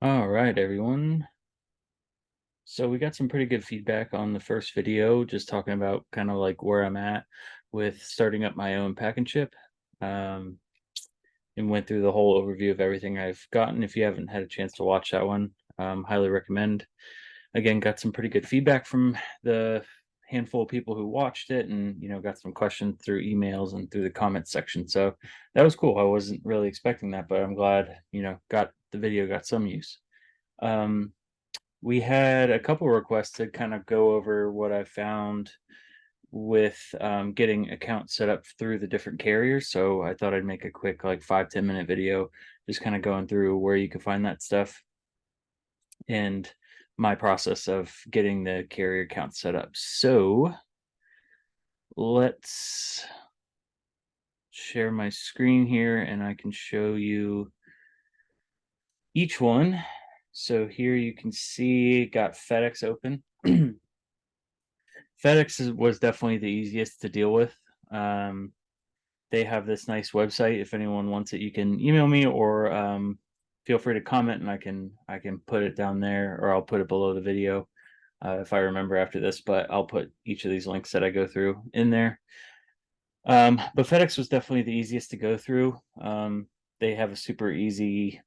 All right, everyone. So we got some pretty good feedback on the first video, just talking about kind of like where I'm at with starting up my own pack and ship. Um, and went through the whole overview of everything I've gotten. If you haven't had a chance to watch that one, highly recommend. Again, got some pretty good feedback from the handful of people who watched it, and got some questions through emails and through the comments section. So that was cool. I wasn't really expecting that, but I'm glad got the video got some use. Um, we had a couple requests to kind of go over what I found with getting accounts set up through the different carriers. So I thought I'd make a quick, like 5-10 minute video, just kind of going through where you can find that stuff and my process of getting the carrier account set up. So let's share my screen here and I can show you each one. So here you can see got FedEx open. was definitely the easiest to deal with. Um, they have this nice website. If anyone wants it, you can email me or feel free to comment, and I can put it down there, or I'll put it below the video if I remember after this. But I'll put each of these links that I go through in there. But FedEx was definitely the easiest to go through. They have a super easy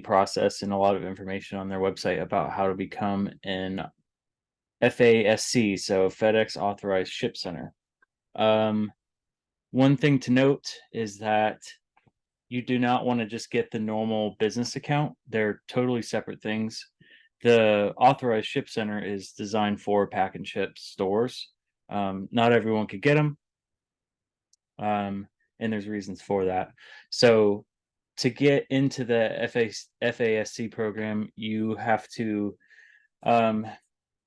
process and a lot of information on their website about how to become an FASC, so FedEx Authorized Ship Center. Um, One thing to note is that you do not want to just get the normal business account. They're totally separate things. The Authorized Ship Center is designed for pack and ship stores. Not everyone could get them, and there's reasons for that. So, to get into the FASC program, you have to um,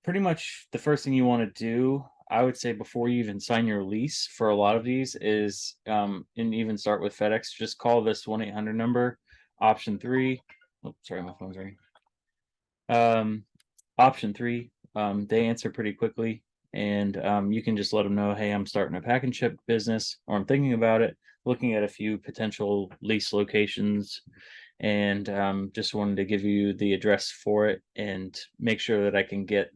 pretty much the first thing you want to do, I would say, before you even sign your lease for a lot of these is, and even start with FedEx, just call this 1-800 number, option three. Oh, sorry, my phone's ringing. Um, Option three, they answer pretty quickly, and you can just let them know, hey, I'm starting a pack and ship business, or I'm thinking about it, looking at a few potential lease locations, and just wanted to give you the address for it and make sure that I can get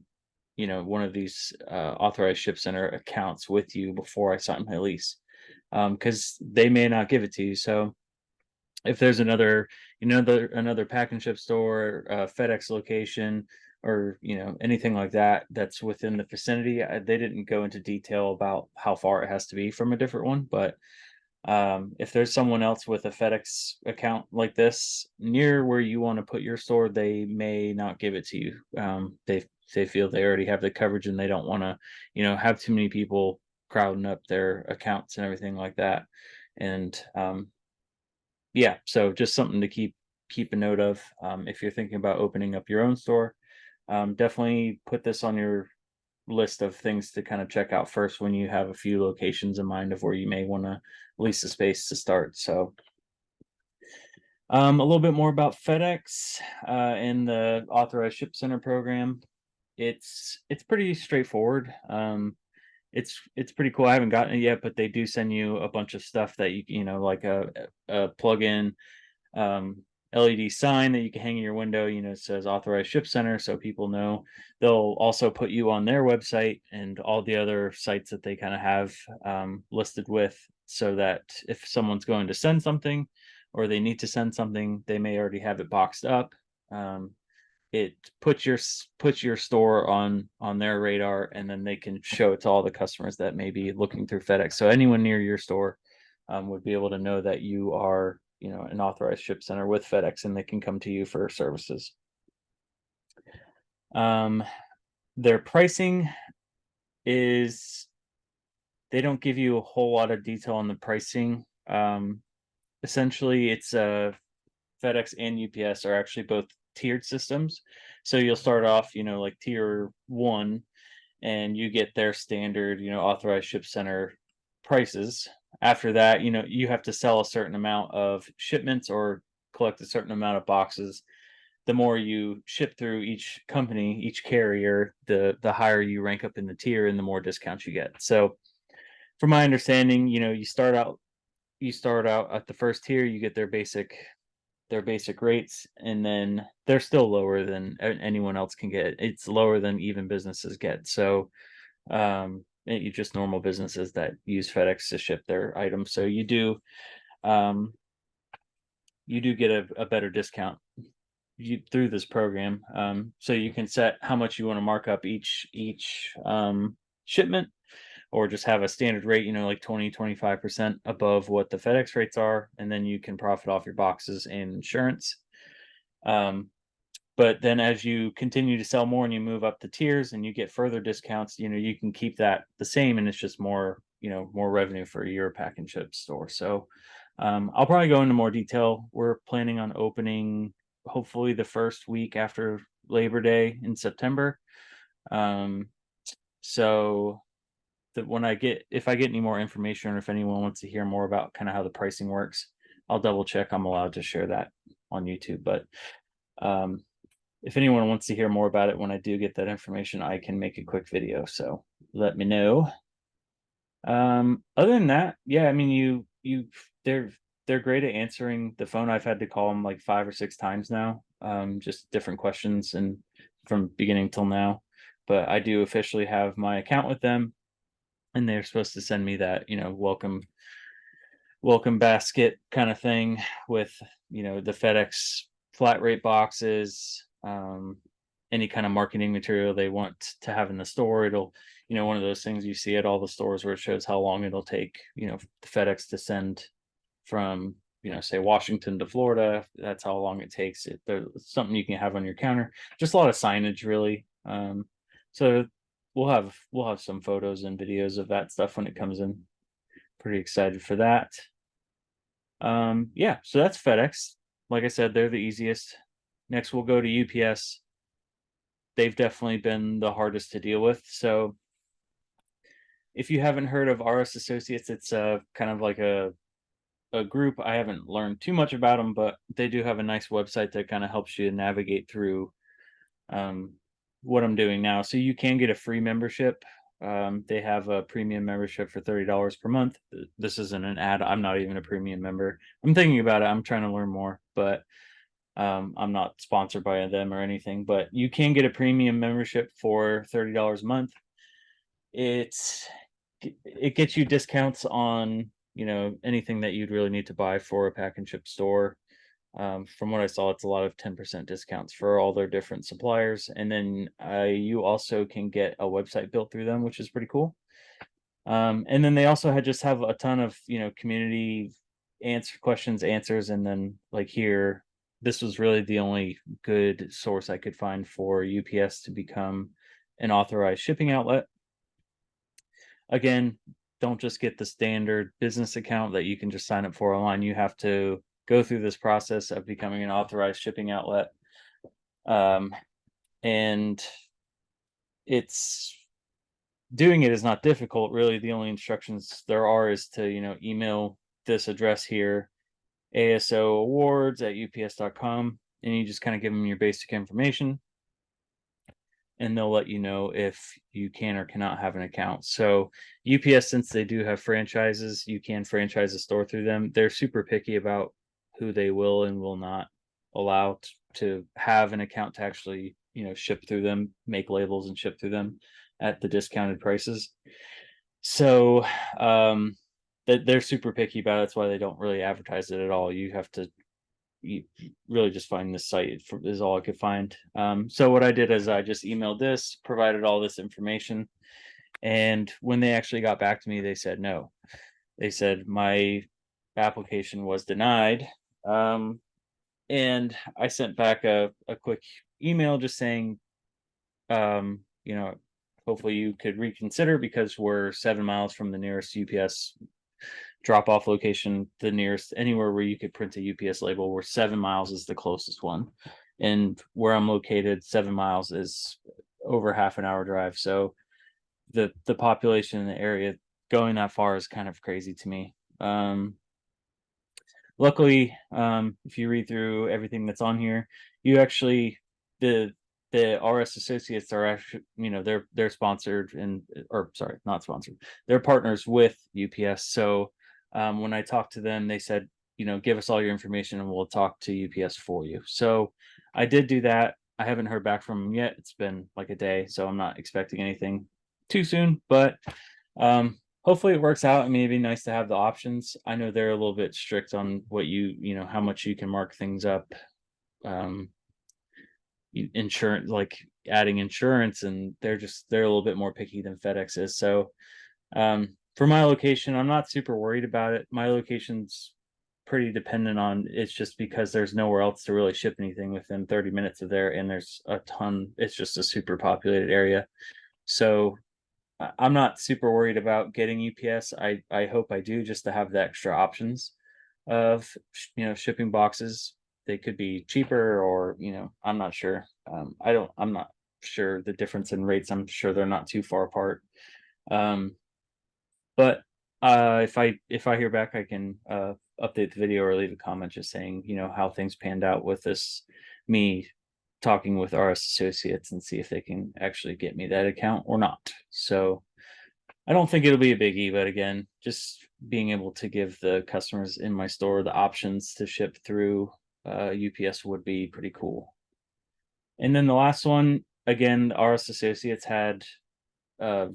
one of these authorized ship center accounts with you before I sign my lease, because they may not give it to you. So if there's another pack and ship store, FedEx location, or anything like that that's within the vicinity, they didn't go into detail about how far it has to be from a different one, but if there's someone else with a FedEx account like this near where you want to put your store, they may not give it to you. They feel they already have the coverage and they don't want to, have too many people crowding up their accounts and everything like that. And yeah, so just something to keep a note of if you're thinking about opening up your own store. Definitely put this on your list of things to kind of check out first when you have a few locations in mind of where you may want to lease a space to start. So, a little bit more about FedEx and the Authorized Ship Center program. It's pretty straightforward. It's pretty cool. I haven't gotten it yet, but they do send you a bunch of stuff that like a plug-in um, LED sign that you can hang in your window. It says Authorized Ship Center, so people know. They'll also put you on their website and all the other sites that they kind of have listed with, so that if someone's going to send something or they need to send something, they may already have it boxed up. Um, it puts your store on their radar, and then they can show it to all the customers that may be looking through FedEx. So anyone near your store would be able to know that you are an authorized ship center with FedEx, and they can come to you for services. Um, their pricing is, they don't give you a whole lot of detail on the pricing. Essentially, it's FedEx and UPS are actually both tiered systems. So you'll start off, like tier one, and you get their standard, authorized ship center prices. After that, you have to sell a certain amount of shipments or collect a certain amount of boxes. The more you ship through each company, each carrier, the higher you rank up in the tier and the more discounts you get. So from my understanding, you start out at the first tier, you get their basic their basic rates, and then they're still lower than anyone else can get. It's lower than even businesses get. So you just normal businesses that use FedEx to ship their items. So um, you do get a better discount through this program. So you can set how much you want to mark up each shipment, or just have a standard rate, like 20-25% above what the FedEx rates are, and then you can profit off your boxes and insurance. Um, but then as you continue to sell more and you move up the tiers and you get further discounts, you can keep that the same, and it's just more, more revenue for your pack and ship store. So I'll probably go into more detail. We're planning on opening hopefully the first week after Labor Day in September. Um, so that when if I get any more information, or if anyone wants to hear more about kind of how the pricing works, I'll double check I'm allowed to share that on YouTube. But um, if anyone wants to hear more about it, when I do get that information, I can make a quick video. So let me know. Other than that, yeah, I mean, they're they're great at answering the phone. I've had to call them like 5 or 6 times now, just different questions, and from beginning till now. But I do officially have my account with them, and they're supposed to send me that, welcome basket kind of thing with, the FedEx flat rate boxes, any kind of marketing material they want to have in the store. It'll, one of those things you see at all the stores where it shows how long it'll take, the FedEx to send from, say Washington to Florida. That's how long it takes. There's something you can have on your counter. Just a lot of signage, really. So we'll have some photos and videos of that stuff when it comes in. Pretty excited for that. Yeah, so that's FedEx. Like I said, they're the easiest. Next, we'll go to UPS. They've definitely been the hardest to deal with. So if you haven't heard of RS Associates, it's kind of like a group. I haven't learned too much about them, but they do have a nice website that kind of helps you navigate through um, what I'm doing now. So you can get a free membership. They have a premium membership for $30 per month. This isn't an ad. I'm not even a premium member. I'm thinking about it. I'm trying to learn more, but I'm not sponsored by them or anything. But you can get a premium membership for $30 a month. It's it gets you discounts on, anything that you'd really need to buy for a pack and ship store. From what I saw, it's a lot of 10% discounts for all their different suppliers. And then you also can get a website built through them, which is pretty cool. And then they also just have a ton of, community answers. And then like here, this was really the only good source I could find for UPS to become an authorized shipping outlet. Again, don't just get the standard business account that you can just sign up for online. You have to go through this process of becoming an authorized shipping outlet. And it's doing it is not difficult. Really, the only instructions there are is to, email this address here, asoawards@ups.com, and you just kind of give them your basic information, and they'll let you know if you can or cannot have an account. So UPS, since they do have franchises, you can franchise a store through them. They're super picky about who they will and will not allow to have an account to actually, ship through them, make labels and ship through them at the discounted prices. So they're super picky about it. That's why they don't really advertise it at all. You really just find this site is all I could find. So what I did is I just emailed this, provided all this information, and when they actually got back to me, they said no. They said my application was denied, and I sent back a quick email just saying, um, you know, hopefully you could reconsider because we're 7 miles from the nearest UPS drop off location. The nearest anywhere where you could print a UPS label, where 7 miles is the closest one, and where I'm located, 7 miles is over half an hour drive. So the population in the area going that far is kind of crazy to me. Luckily, if you read through everything that's on here, you actually the RS Associates are actually, they're sponsored and, or sorry, not sponsored. They're partners with UPS. So when I talked to them, they said give us all your information and we'll talk to UPS for you. So I did do that. I haven't heard back from them yet. It's been like a day, so I'm not expecting anything too soon, but hopefully it works out. I mean, it'd be nice to have the options. I know they're a little bit strict on what how much you can mark things up. Um, Insurance, like adding insurance, and they're a little bit more picky than FedEx is. So for my location, I'm not super worried about it. My location's pretty dependent on it's just because there's nowhere else to really ship anything within 30 minutes of there, and there's a ton. It's just a super populated area. So I'm not super worried about getting UPS. I hope I do, just to have the extra options of shipping boxes. They could be cheaper, or I'm not sure. I'm not sure the difference in rates. I'm sure they're not too far apart. But if I hear back, I can update the video or leave a comment just saying how things panned out with this, me talking with RS Associates, and see if they can actually get me that account or not. So I don't think it'll be a biggie, but again, just being able to give the customers in my store the options to ship through UPS would be pretty cool. And then the last one, again, RS Associates had uh,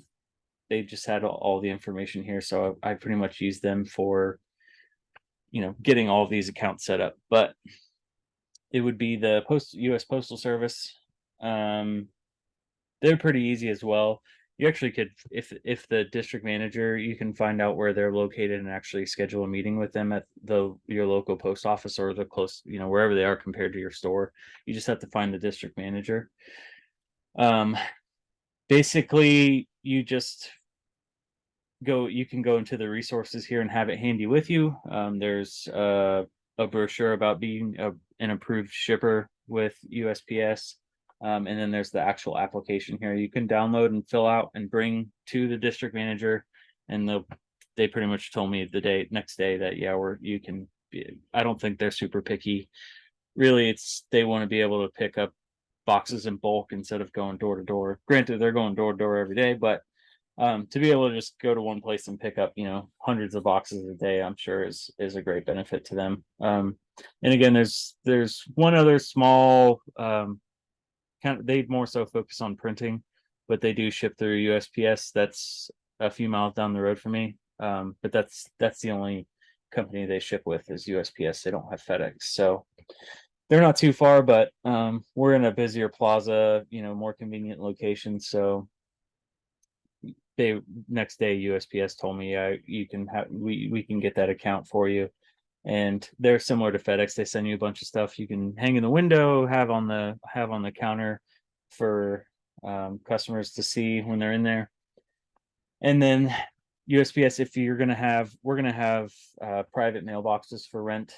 they just had all the information here, so I pretty much used them for getting all of these accounts set up. But it would be the U.S. Postal Service. They're pretty easy as well. You actually could, if the district manager, you can find out where they're located and actually schedule a meeting with them at your local post office, or the close, wherever they are compared to your store. You just have to find the district manager. Basically, you can go into the resources here and have it handy with you. There's a brochure about being an approved shipper with USPS. And then there's the actual application here you can download and fill out and bring to the district manager. And they pretty much told me the next day that, yeah, you can I don't think they're super picky. Really, they want to be able to pick up boxes in bulk instead of going door to door. Granted, they're going door to door every day, but to be able to just go to one place and pick up hundreds of boxes a day, I'm sure is a great benefit to them. And again, there's one other small they more so focus on printing, but they do ship through USPS. That's a few miles down the road for me. But that's the only company they ship with is USPS. They don't have FedEx, so they're not too far. But we're in a busier plaza, more convenient location. So next day USPS told me, you can have we can get that account for you. And they're similar to FedEx. They send you a bunch of stuff you can hang in the window, have on the counter for customers to see when they're in there. And then USPS, if we're gonna have private mailboxes for rent.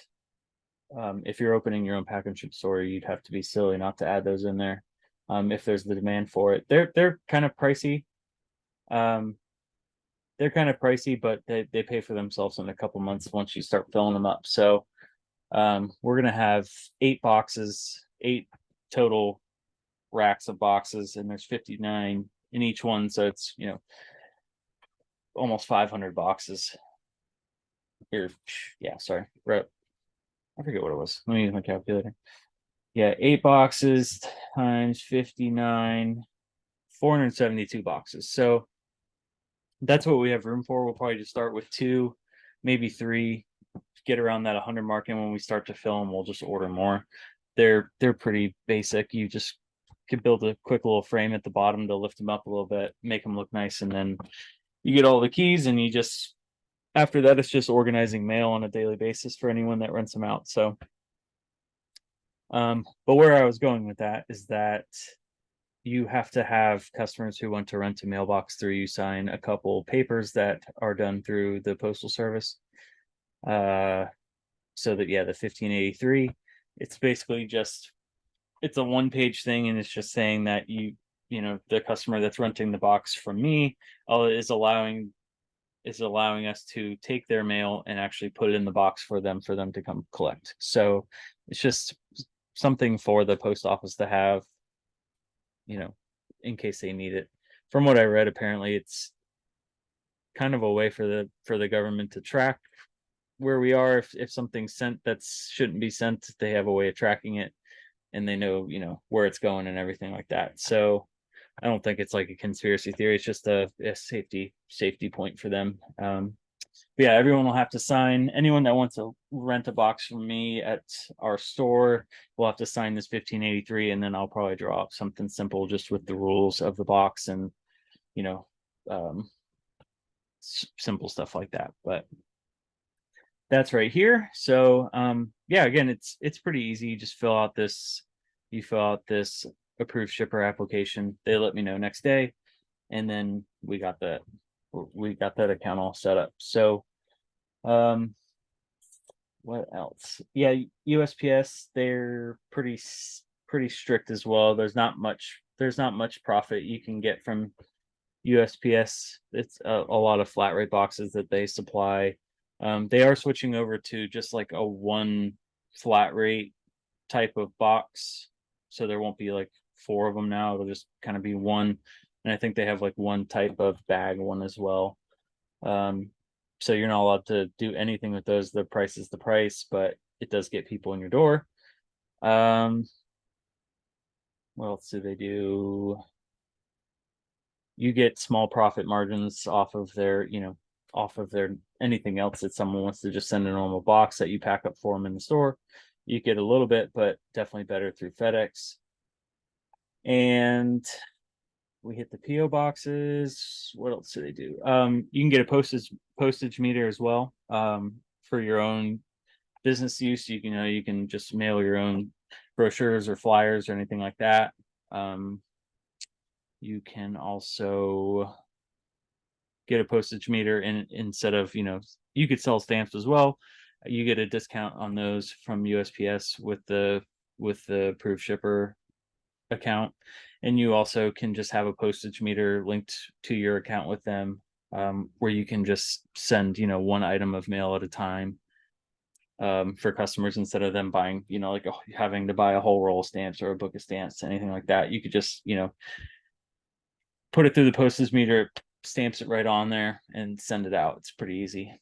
If you're opening your own pack and ship store, you'd have to be silly not to add those in there. If there's the demand for it, they're kind of pricey. But they pay for themselves in a couple months once you start filling them up. So we're gonna have 8 total racks of boxes, and there's 59 in each one, so it's almost 500 boxes. Here, yeah, sorry, right. I forget what it was. Let me use my calculator. Yeah, 8 boxes times 59, 472 boxes. So that's what we have room for. We'll probably just start with 2, maybe 3, get around that 100 mark, and when we start to fill them, we'll just order more. They're pretty basic. You just could build a quick little frame at the bottom to lift them up a little bit, make them look nice, and then you get all the keys, and after that, it's just organizing mail on a daily basis for anyone that rents them out. So but where I was going with that is that you have to have customers who want to rent a mailbox through you sign a couple papers that are done through the postal service. So that, yeah, the 1583, it's basically it's a 1-page thing, and it's just saying that the customer that's renting the box from me is allowing us to take their mail and actually put it in the box for them to come collect. So it's just something for the post office to have, in case they need it. From what I read, apparently it's kind of a way for the government to track where we are, if something's sent that shouldn't be sent, they have a way of tracking it, and they know, where it's going and everything like that. So I don't think it's like a conspiracy theory. It's just a safety point for them. But yeah, everyone will have to sign. Anyone that wants to rent a box from me at our store will have to sign this 1583, and then I'll probably draw up something simple just with the rules of the box and you know um, simple stuff like that. But that's right here. So yeah, again, it's pretty easy. You fill out this approved shipper application. They let me know next day, and then we got that account all set up. So um what else? Yeah, USPS, they're pretty strict as well. There's not much profit you can get from USPS. It's a lot of flat rate boxes that they supply. They are switching over to just like a one flat rate type of box, so there won't be like four of them now. It'll just kind of be one, and I think they have like one type of bag one as well. Um, so you're not allowed to do anything with those. The price is the price, but it does get people in your door. Um, what else do they do? You get small profit margins off of their anything else that someone wants to just send a normal box that you pack up for them in the store. You get a little bit, but definitely better through FedEx. And we hit the PO boxes. What else do they do? You can get a postage meter as well, for your own business use. You can just mail your own brochures or flyers or anything like that. You can also get a postage meter, and instead of, you could sell stamps as well. You get a discount on those from USPS with the approved shipper account, and you also can just have a postage meter linked to your account with them, where you can just send one item of mail at a time, for customers, instead of them buying, like having to buy a whole roll of stamps or a book of stamps, anything like that. You could just put it through the postage meter, stamps it right on there, and send it out. It's pretty easy.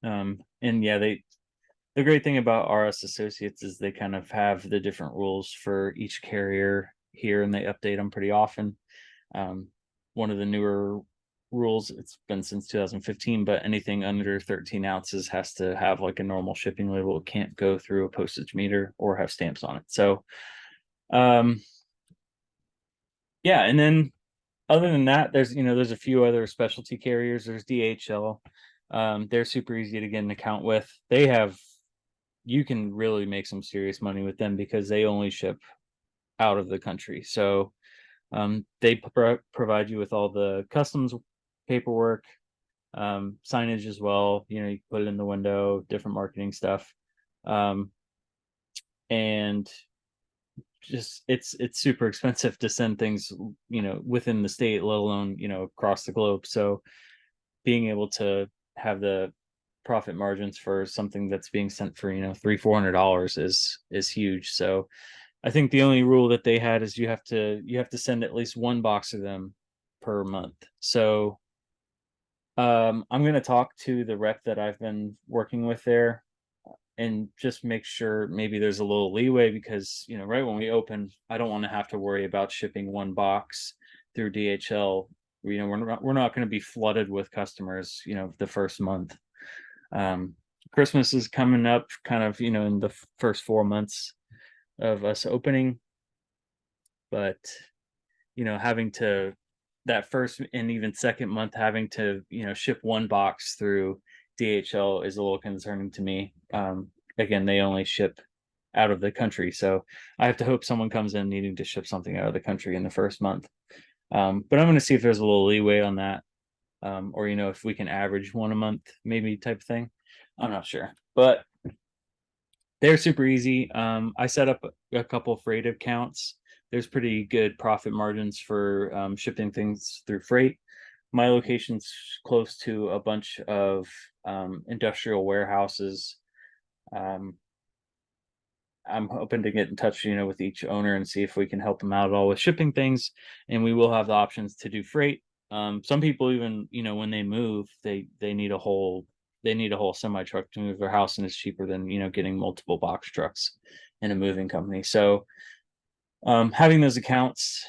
And yeah, the great thing about RS Associates is they kind of have the different rules for each carrier here, and they update them pretty often. One of the newer rules, it's been since 2015, but anything under 13 ounces has to have like a normal shipping label. It can't go through a postage meter or have stamps on it. So yeah, and then other than that, there's a few other specialty carriers. There's DHL. They're super easy to get an account with. You can really make some serious money with them because they only ship out of the country. So they provide you with all the customs paperwork, signage as well. You can put it in the window, different marketing stuff, and just it's super expensive to send things within the state, let alone across the globe. So being able to have the profit margins for something that's being sent for $300-400 is huge. So I think the only rule that they had is you have to send at least one box of them per month. So I'm going to talk to the rep that I've been working with there and just make sure maybe there's a little leeway, because right when we open, I don't want to have to worry about shipping one box through DHL. We're not going to be flooded with customers the first month. Christmas is coming up kind of in the first 4 months of us opening, but having to, that first and even second month, having to ship one box through DHL is a little concerning to me. Again, they only ship out of the country, so I have to hope someone comes in needing to ship something out of the country in the first month. But I'm going to see if there's a little leeway on that, or if we can average one a month, maybe, type of thing. I'm not sure, but they're super easy. I set up a couple of freight accounts. There's pretty good profit margins for shipping things through freight. My location's close to a bunch of industrial warehouses. I'm hoping to get in touch, with each owner and see if we can help them out at all with shipping things. And we will have the options to do freight. Some people, even, when they move, they need they need a whole semi truck to move their house, and it's cheaper than getting multiple box trucks in a moving company. So having those accounts,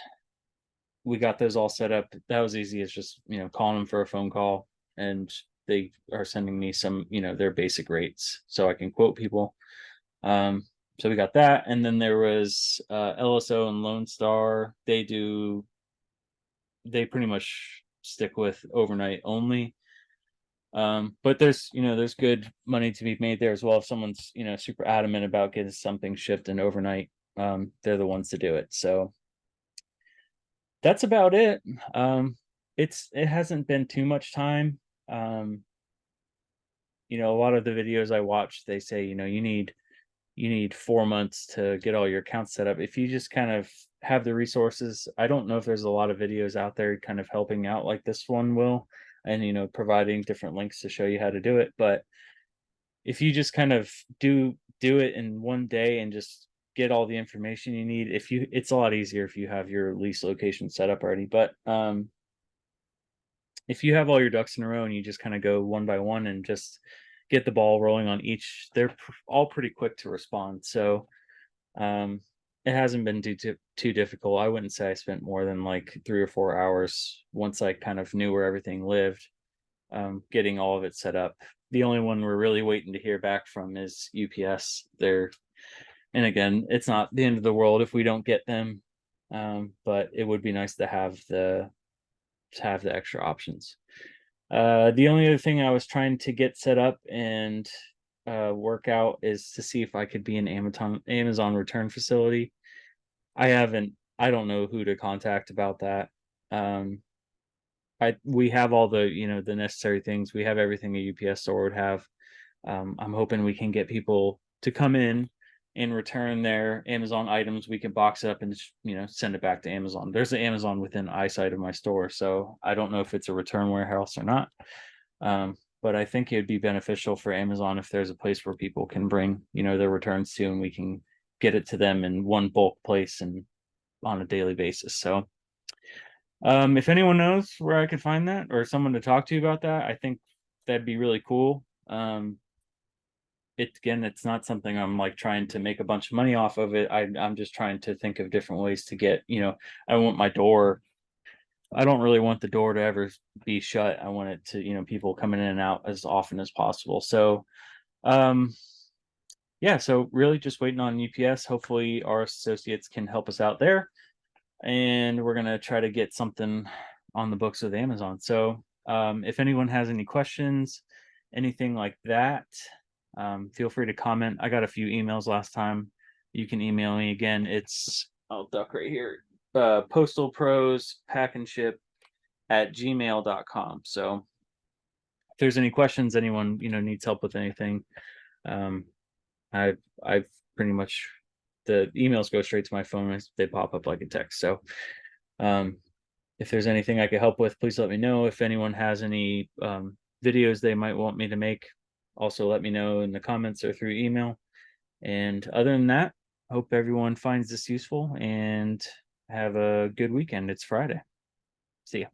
we got those all set up. That was easy. It's just calling them for a phone call, and they are sending me some their basic rates so I can quote people. So we got that, and then there was LSO and Lone Star. They pretty much stick with overnight only. But there's good money to be made there as well. If someone's super adamant about getting something shipped in overnight, they're the ones to do it. So that's about it. It hasn't been too much time. Um, a lot of the videos I watch, they say you need 4 months to get all your accounts set up. If you just kind of have the resources, I don't know if there's a lot of videos out there kind of helping out like this one will, and providing different links to show you how to do it. But if you just kind of do it in one day and just get all the information you need, it's a lot easier if you have your lease location set up already. But if you have all your ducks in a row and you just kind of go one by one and just get the ball rolling on each, they're all pretty quick to respond. So um, it hasn't been too difficult. I wouldn't say I spent more than like 3 or 4 hours once I kind of knew where everything lived, getting all of it set up. The only one we're really waiting to hear back from is UPS. And again, it's not the end of the world if we don't get them, but it would be nice to have the extra options. The only other thing I was trying to get set up and work out is to see if I could be an Amazon return facility. I don't know who to contact about that. We have all the necessary things. We have everything a UPS store would have. I'm hoping we can get people to come in and return their Amazon items. We can box it up and send it back to Amazon. There's an Amazon within eyesight of my store, so I don't know if it's a return warehouse or not. But I think it'd be beneficial for Amazon if there's a place where people can bring their returns to, and we can get it to them in one bulk place and on a daily basis. So if anyone knows where I could find that or someone to talk to about that, I think that'd be really cool. It's not something I'm like trying to make a bunch of money off of it. I'm just trying to think of different ways to get, I don't really want the door to ever be shut. I want it to, people coming in and out as often as possible. So, yeah, so really just waiting on UPS. Hopefully our associates can help us out there, and we're going to try to get something on the books with Amazon. So, if anyone has any questions, anything like that, feel free to comment. I got a few emails last time. You can email me again. I'll duck right here. postalprospackandship@gmail.com. So if there's any questions, anyone needs help with anything, I've pretty much, the emails go straight to my phone. They pop up like a text. So if there's anything I could help with, please let me know. If anyone has any videos they might want me to make, also let me know in the comments or through email. And other than that, hope everyone finds this useful and have a good weekend. It's Friday. See ya.